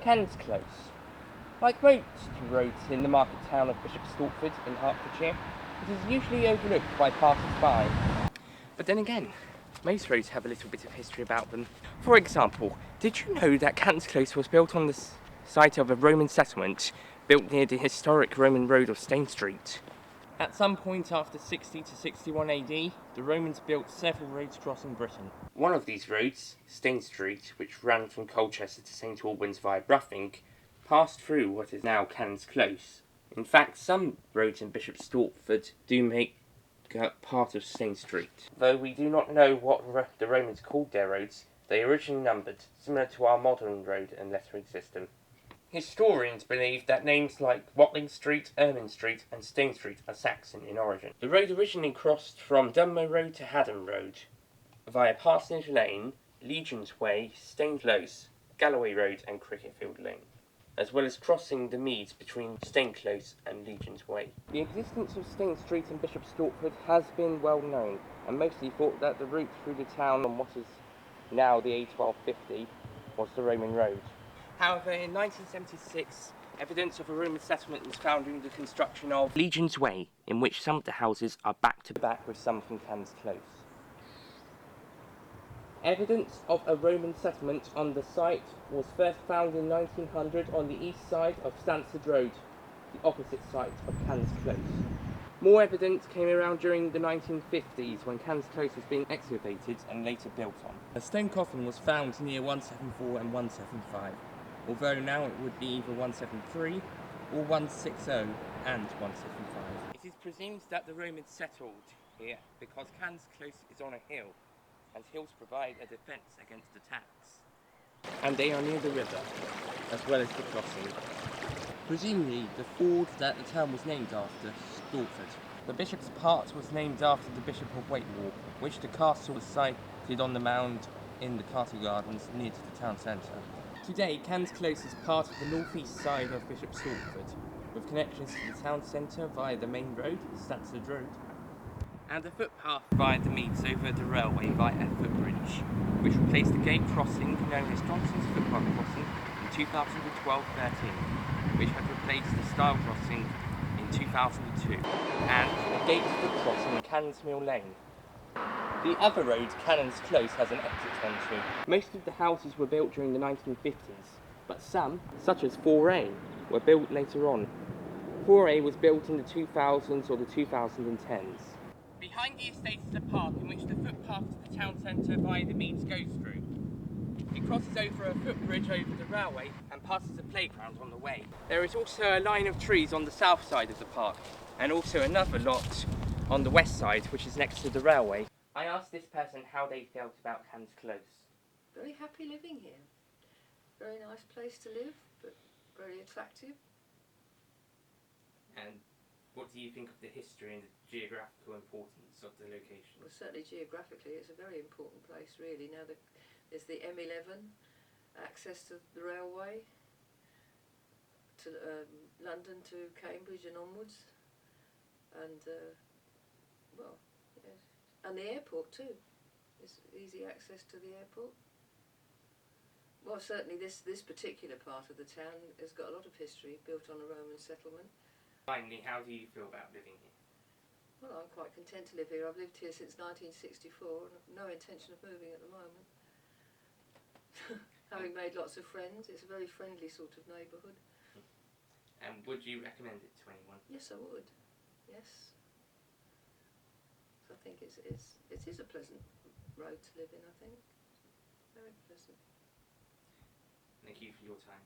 Canons Close. Like most roads in the market town of Bishop Stortford in Hertfordshire, it is usually overlooked by passers-by. But then again, most roads have a little bit of history about them. For example, did you know that Canons Close was built on the site of a Roman settlement built near the historic Roman road of Stane Street? At some point after 60 to 61 AD, the Romans built several roads crossing Britain. One of these roads, Stane Street, which ran from Colchester to St Albans via Bruffing, passed through what is now Canons Close. In fact, some roads in Bishop Stortford do make part of Stane Street. Though we do not know what the Romans called their roads, they originally numbered, similar to our modern road and lettering system. Historians believe that names like Watling Street, Ermine Street and Stane Street are Saxon in origin. The road originally crossed from Dunmow Road to Haddon Road, via Parsonage Lane, Legion's Way, Stane Close, Galloway Road and Cricketfield Lane, as well as crossing the meads between Stane Close and Legion's Way. The existence of Stane Street in Bishop Stortford has been well known, and mostly thought that the route through the town on what is now the A1250 was the Roman road. However, in 1976, evidence of a Roman settlement was found during the construction of Legion's Way, in which some of the houses are back to back with some from Canons Close. Evidence of a Roman settlement on the site was first found in 1900 on the east side of Stansted Road, the opposite side of Canons Close. More evidence came around during the 1950s when Canons Close was being excavated and later built on. A stone coffin was found near 174 and 175, although now it would be either 173 or 160 and 175. It is presumed that the Romans settled here because Canons Close is on a hill, and hills provide a defence against attacks. And they are near the river, as well as the crossing. Presumably, the ford that the town was named after, Stortford. The Bishop's Park was named after the Bishop of Wakewall, which the castle was sited on the mound in the Castle Gardens near to the town centre. Today, Canons Close is part of the north-east side of Bishop Stortford, with connections to the town centre via the main road, Stansted Road, and a footpath via the meads over the railway via a footbridge, which replaced the gate crossing known as Johnson's Footpath Crossing in 2012-13, which had replaced the stile crossing in 2002, and a gate foot crossing in Canons Mill Lane. The other road, Canons Close, has an exit onto. Most of the houses were built during the 1950s, but some, such as 4A, were built later on. 4A was built in the 2000s or the 2010s. Behind the estate is a park in which the footpath to the town centre via the meads goes through. It crosses over a footbridge over the railway and passes a playground on the way. There is also a line of trees on the south side of the park, and also another lot on the west side, which is next to the railway. I asked this person how they felt about Canons Close. Very happy living here. Very nice place to live, but very attractive. And what do you think of the history and the geographical importance of the location? Well, certainly geographically it's a very important place really. Now there's the M11, access to the railway, to London to Cambridge and onwards, and well, yes. And the airport too. There's easy access to the airport. Well, certainly this particular part of the town has got a lot of history, built on a Roman settlement. Finally, how do you feel about living here? Well, I'm quite content to live here. I've lived here since 1964 and I've no intention of moving at the moment. Having made lots of friends, it's a very friendly sort of neighbourhood. And would you recommend it to anyone? Yes, I would. Yes. I think it is a pleasant road to live in, I think. Very pleasant. Thank you for your time.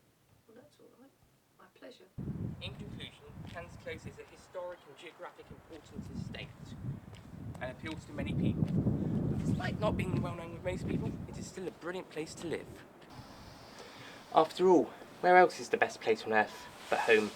Well, that's all right. My pleasure. In conclusion, Canons Close is a historic and geographic importance estate and appeals to many people. Despite not being well known with most people, it is still a brilliant place to live. After all, where else is the best place on earth but home?